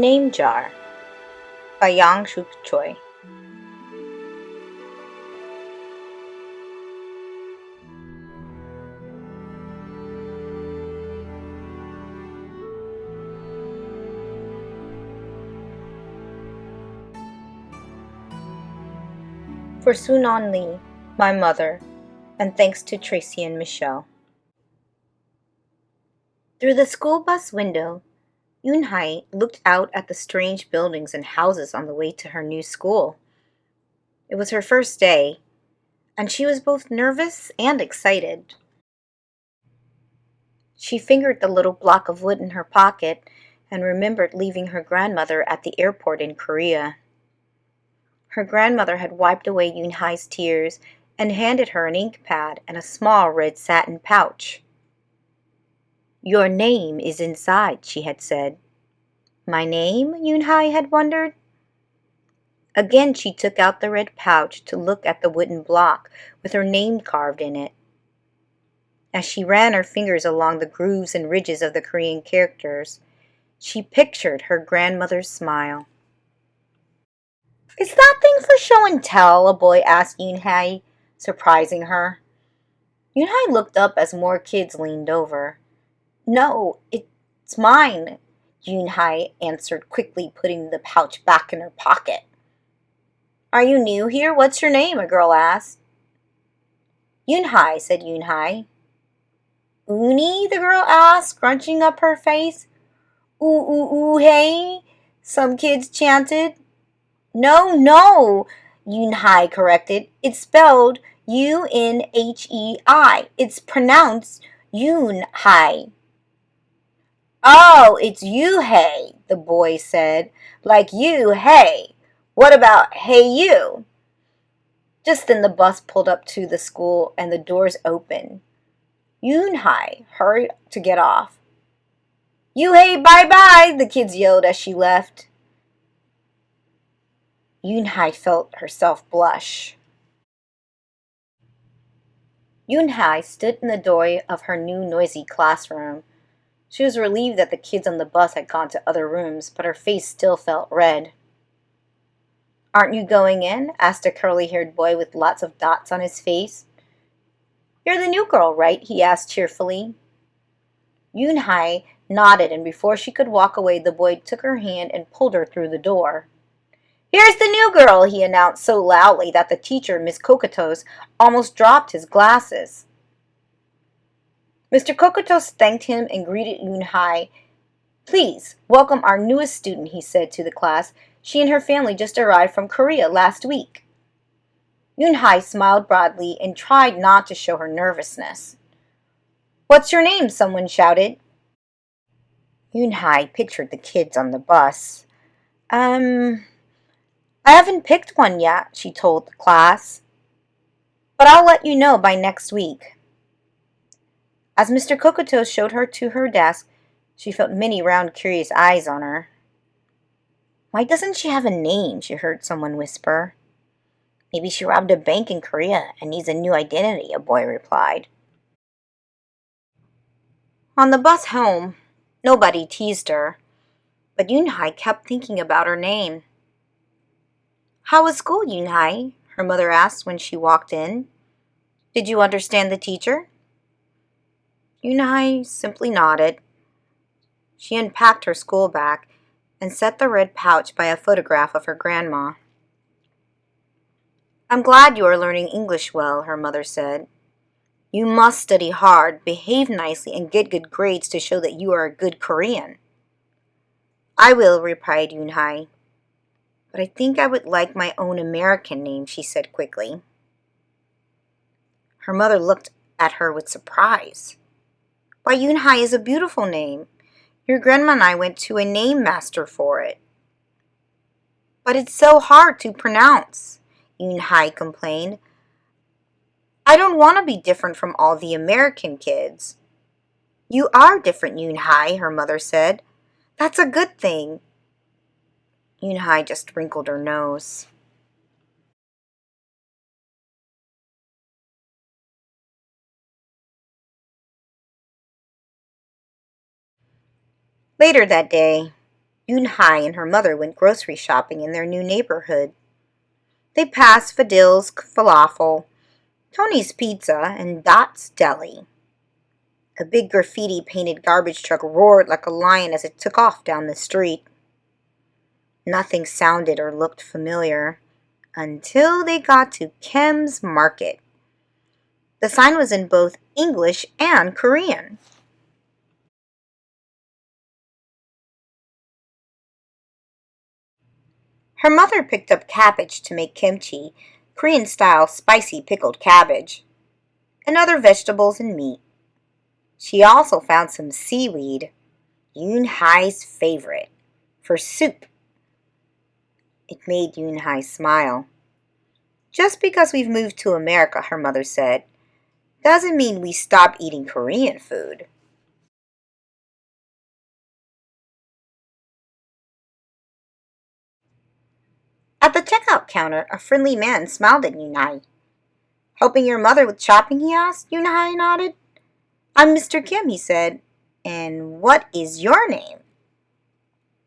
Name Jar by Yang Shuk Choi. For Sunan Lee, my mother, and thanks to Tracy and Michelle. Through the school bus window, Yoon-hai looked out at the strange buildings and houses on the way to her new school. It was her first day, and she was both nervous and excited. She fingered the little block of wood in her pocket and remembered leaving her grandmother at the airport in Korea. Her grandmother had wiped away Yoon-hai's tears and handed her an ink pad and a small red satin pouch. "Your name is inside," she had said. My name? Yoon-hai had wondered. Again she took out the red pouch to look at the wooden block with her name carved in it. As she ran her fingers along the grooves and ridges of the Korean characters, she pictured her grandmother's smile. "Is that thing for show and tell?" a boy asked Yoon-hai, surprising her. Yoon-hai looked up as more kids leaned over. "No, it's mine," Yoon-hai answered quickly, putting the pouch back in her pocket. "Are you new here? What's your name?" a girl asked. "Yoon-hai," said Yoon-hai. "Uni?" the girl asked, scrunching up her face. Ooh, hey," some kids chanted. No, Yoon-hai corrected. "It's spelled U-N-H-E-I. It's pronounced Yoon-hai." "Oh, it's you, hey," the boy said. "Like you, hey. What about hey you?" Just then the bus pulled up to the school and the doors opened. Yoon-hai hurried to get off. "You hey, bye-bye," the kids yelled as she left. Yoon-hai felt herself blush. Yoon-hai stood in the doorway of her new noisy classroom. She was relieved that the kids on the bus had gone to other rooms, but her face still felt red. "Aren't you going in?" asked a curly-haired boy with lots of dots on his face. "You're the new girl, right?" he asked cheerfully. Yoon-hai nodded, and before she could walk away, the boy took her hand and pulled her through the door. "Here's the new girl," he announced so loudly that the teacher, Miss Kokotos, almost dropped his glasses. Mr. Kokotos thanked him and greeted Yoon-hai. "Please, welcome our newest student," he said to the class. "She and her family just arrived from Korea last week." Yoon-hai smiled broadly and tried not to show her nervousness. "What's your name?" someone shouted. Yoon-hai pictured the kids on the bus. I haven't picked one yet," she told the class. "But I'll let you know by next week." As Mr. Kokotos showed her to her desk, she felt many round, curious eyes on her. "Why doesn't she have a name?" she heard someone whisper. "Maybe she robbed a bank in Korea and needs a new identity," a boy replied. On the bus home, nobody teased her, but Yoon-hai kept thinking about her name. "How was school, Yoon-hai?" her mother asked when she walked in. "Did you understand the teacher?" Yoon-hai simply nodded. She unpacked her school bag and set the red pouch by a photograph of her grandma. "I'm glad you are learning English well," her mother said. "You must study hard, behave nicely, and get good grades to show that you are a good Korean." "I will," replied Yoon-hai. "But I think I would like my own American name," she said quickly. Her mother looked at her with surprise. "Why, Yoon-hai is a beautiful name. Your grandma and I went to a name master for it." "But it's so hard to pronounce," Yoon-hai complained. "I don't want to be different from all the American kids." "You are different, Yoon-hai," her mother said. "That's a good thing." Yoon-hai just wrinkled her nose. Later that day, Yoon-hai and her mother went grocery shopping in their new neighborhood. They passed Fadil's Falafel, Tony's Pizza, and Dot's Deli. A big graffiti-painted garbage truck roared like a lion as it took off down the street. Nothing sounded or looked familiar until they got to Kem's Market. The sign was in both English and Korean. Her mother picked up cabbage to make kimchi, Korean-style spicy pickled cabbage, and other vegetables and meat. She also found some seaweed, Yoon-hai's favorite, for soup. It made Yoon-hai smile. Just because we've moved to America, her mother said, doesn't mean we stop eating Korean food. At the checkout counter, a friendly man smiled at Yoon-hai. Helping your mother with shopping, he asked. Yoon-hai nodded. I'm Mr. Kim, he said. And what is your name?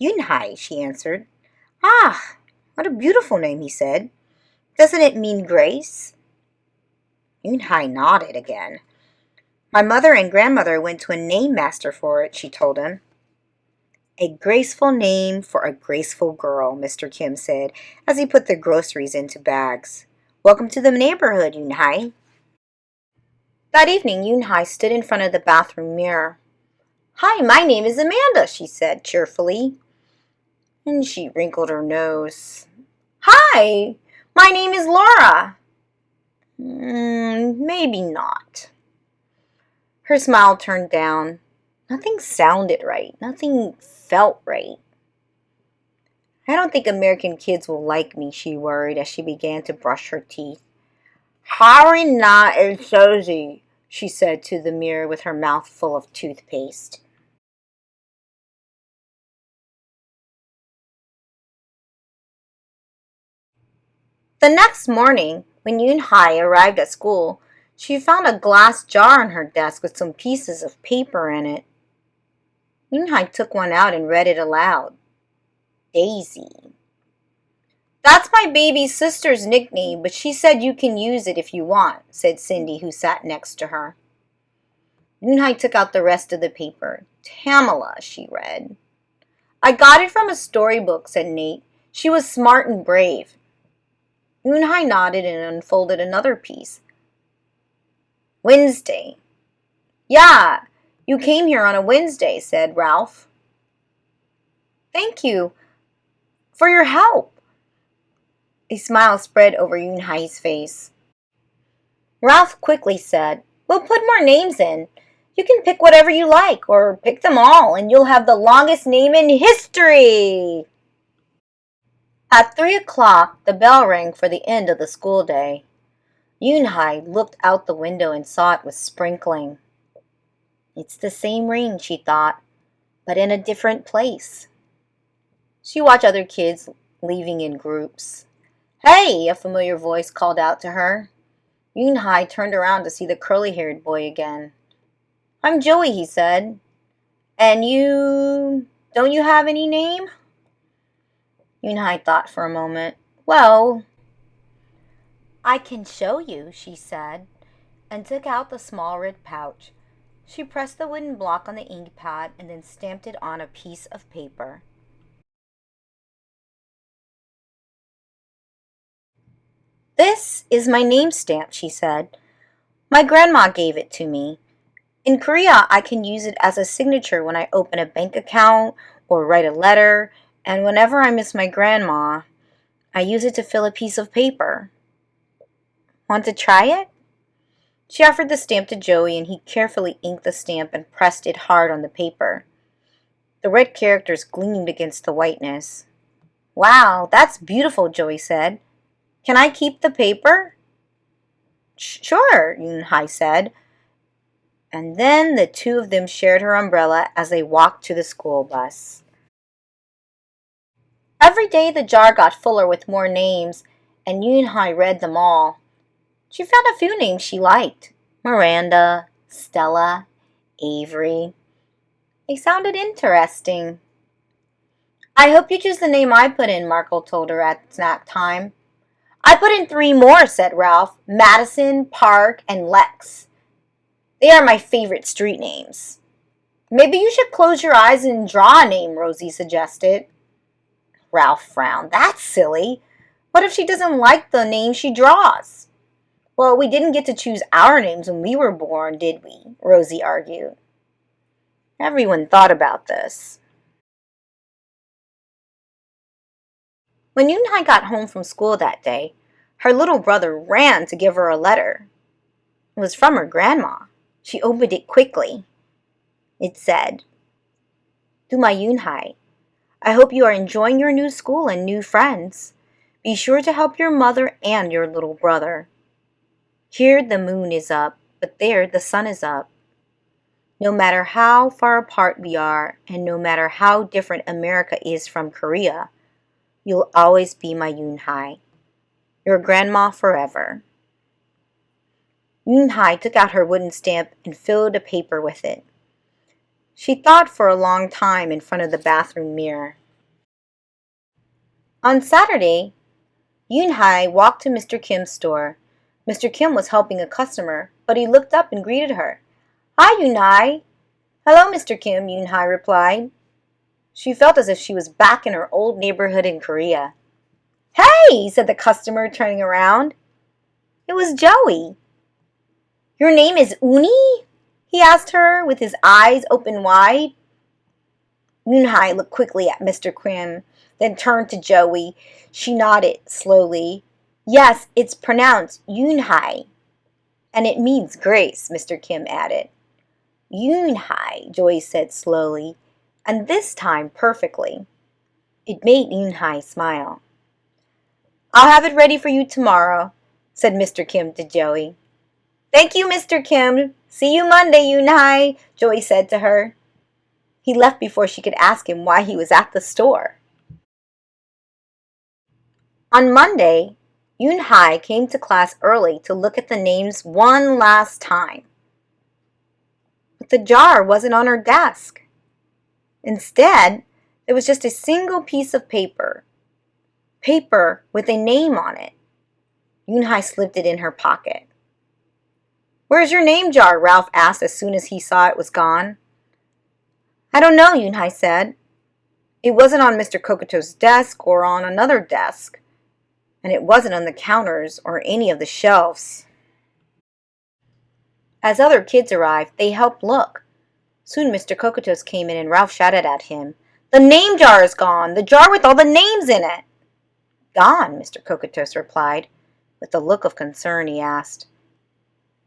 Yoon-hai, she answered. Ah, what a beautiful name, he said. Doesn't it mean grace? Yoon-hai nodded again. My mother and grandmother went to a name master for it, she told him. A graceful name for a graceful girl, Mr. Kim said as he put the groceries into bags. Welcome to the neighborhood, Yoon-hai. That evening, Yoon-hai stood in front of the bathroom mirror. Hi, my name is Amanda, she said cheerfully. And she wrinkled her nose. Hi, my name is Laura. Maybe not. Her smile turned down. Nothing sounded right. Nothing felt right. I don't think American kids will like me, she worried as she began to brush her teeth. Harry na is sozy, she said to the mirror with her mouth full of toothpaste. The next morning, when Yoon-hai arrived at school, she found a glass jar on her desk with some pieces of paper in it. Yoon-hai took one out and read it aloud. Daisy. That's my baby sister's nickname, but she said you can use it if you want, said Cindy, who sat next to her. Yoon-hai took out the rest of the paper. Tamala, she read. I got it from a storybook, said Nate. She was smart and brave. Yoon-hai nodded and unfolded another piece. Wednesday. Yeah, you came here on a Wednesday, said Ralph. Thank you for your help. A smile spread over Yoon-hai's face. Ralph quickly said, We'll put more names in. You can pick whatever you like, or pick them all, and you'll have the longest name in history. At 3 o'clock, the bell rang for the end of the school day. Yoon-hai looked out the window and saw it was sprinkling. It's the same rain, she thought, but in a different place. She watched other kids leaving in groups. Hey, a familiar voice called out to her. Yoon-hai turned around to see the curly-haired boy again. I'm Joey, he said. And don't you have any name? Yoon-hai thought for a moment. Well, I can show you, she said, and took out the small red pouch. She pressed the wooden block on the ink pad and then stamped it on a piece of paper. This is my name stamp, she said. My grandma gave it to me. In Korea, I can use it as a signature when I open a bank account or write a letter, and whenever I miss my grandma, I use it to fill a piece of paper. Want to try it? She offered the stamp to Joey, and he carefully inked the stamp and pressed it hard on the paper. The red characters gleamed against the whiteness. Wow, that's beautiful, Joey said. Can I keep the paper? Sure, Yoon-hai said. And then the two of them shared her umbrella as they walked to the school bus. Every day the jar got fuller with more names, and Yoon-hai read them all. She found a few names she liked. Miranda, Stella, Avery. They sounded interesting. I hope you choose the name I put in, Markle told her at snack time. I put in 3 more, said Ralph. Madison, Park, and Lex. They are my favorite street names. Maybe you should close your eyes and draw a name, Rosie suggested. Ralph frowned. That's silly. What if she doesn't like the name she draws? Well, we didn't get to choose our names when we were born, did we? Rosie argued. Everyone thought about this. When Yunhai got home from school that day, her little brother ran to give her a letter. It was from her grandma. She opened it quickly. It said, To my Yunhai, I hope you are enjoying your new school and new friends. Be sure to help your mother and your little brother. Here the moon is up, but there the sun is up. No matter how far apart we are, and no matter how different America is from Korea, you'll always be my Yunhai. Your grandma forever. Yunhai took out her wooden stamp and filled a paper with it. She thought for a long time in front of the bathroom mirror. On Saturday, Yunhai walked to Mr. Kim's store. Mr. Kim was helping a customer, but he looked up and greeted her. Hi, Yunhai. Hello, Mr. Kim, Yunhai replied. She felt as if she was back in her old neighborhood in Korea. Hey, said the customer, turning around. It was Joey. Your name is Uni? He asked her with his eyes open wide. Yunhai looked quickly at Mr. Kim, then turned to Joey. She nodded slowly. Yes, it's pronounced Yunhai. And it means grace, Mr. Kim added. Yunhai, Joey said slowly, and this time perfectly. It made Yunhai smile. I'll have it ready for you tomorrow, said Mr. Kim to Joey. Thank you, Mr. Kim. See you Monday, Yunhai, Joey said to her. He left before she could ask him why he was at the store. On Monday, Yunhai came to class early to look at the names one last time. But the jar wasn't on her desk. Instead, there was just a single piece of paper. Paper with a name on it. Yunhai slipped it in her pocket. Where's your name jar? Ralph asked as soon as he saw it was gone. I don't know, Yunhai said. It wasn't on Mr. Kokoto's desk or on another desk. And it wasn't on the counters or any of the shelves. As other kids arrived, they helped look. Soon Mr. Kokotos came in and Ralph shouted at him, The name jar is gone! The jar with all the names in it! Gone, Mr. Kokotos replied. With a look of concern, he asked,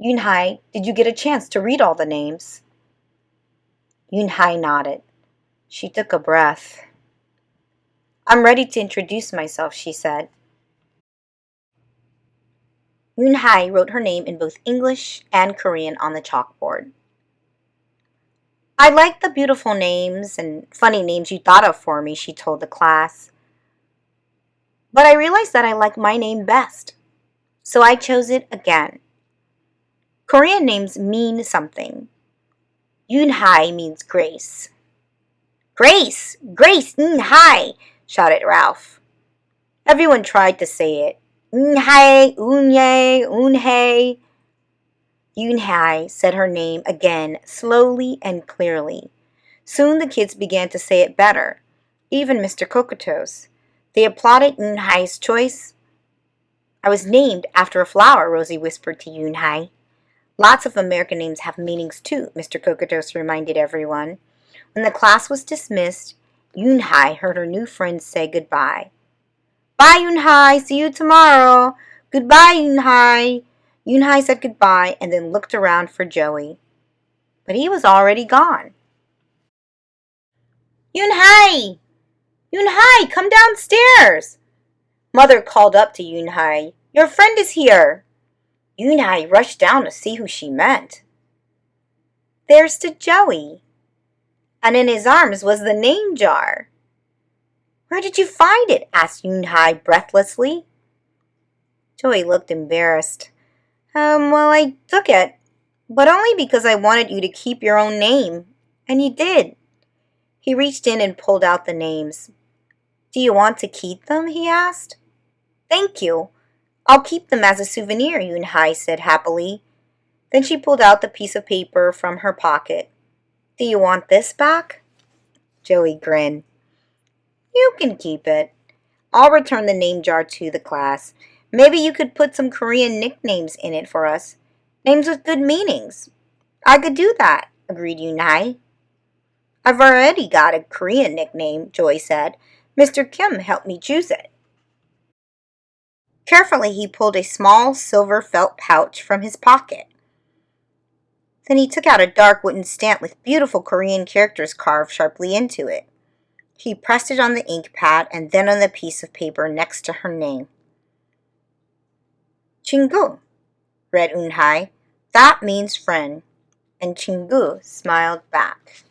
Yunhai, did you get a chance to read all the names? Yunhai nodded. She took a breath. I'm ready to introduce myself, she said. Yunhai wrote her name in both English and Korean on the chalkboard. I like the beautiful names and funny names you thought of for me, she told the class. But I realized that I like my name best, so I chose it again. Korean names mean something. Yunhai means grace. Grace! Grace! Yunhai! Shouted Ralph. Everyone tried to say it. Yunhai, Unye, Unhei. Yunhai said her name again, slowly and clearly. Soon the kids began to say it better, even Mr. Kokotos. They applauded Yunhai's choice. I was named after a flower, Rosie whispered to Yunhai. Lots of American names have meanings too, Mr. Kokotos reminded everyone. When the class was dismissed, Yunhai heard her new friends say goodbye. Bye, Yunhai. See you tomorrow. Goodbye, Yunhai. Yunhai said goodbye and then looked around for Joey. But he was already gone. Yunhai! Yunhai, come downstairs! Mother called up to Yunhai. Your friend is here. Yunhai rushed down to see who she meant. There's to Joey. And in his arms was the name jar. Where did you find it? Asked Yunhai breathlessly. Joey looked embarrassed. Well, I took it, but only because I wanted you to keep your own name, and you did. He reached in and pulled out the names. Do you want to keep them? He asked. Thank you. I'll keep them as a souvenir, Yunhai said happily. Then she pulled out the piece of paper from her pocket. Do you want this back? Joey grinned. You can keep it. I'll return the name jar to the class. Maybe you could put some Korean nicknames in it for us. Names with good meanings. I could do that, agreed Yunhai. I've already got a Korean nickname, Joy said. Mr. Kim helped me choose it. Carefully, he pulled a small silver felt pouch from his pocket. Then he took out a dark wooden stamp with beautiful Korean characters carved sharply into it. He pressed it on the ink pad and then on the piece of paper next to her name. Chingu, read Eunhai. That means friend. And Chingu smiled back.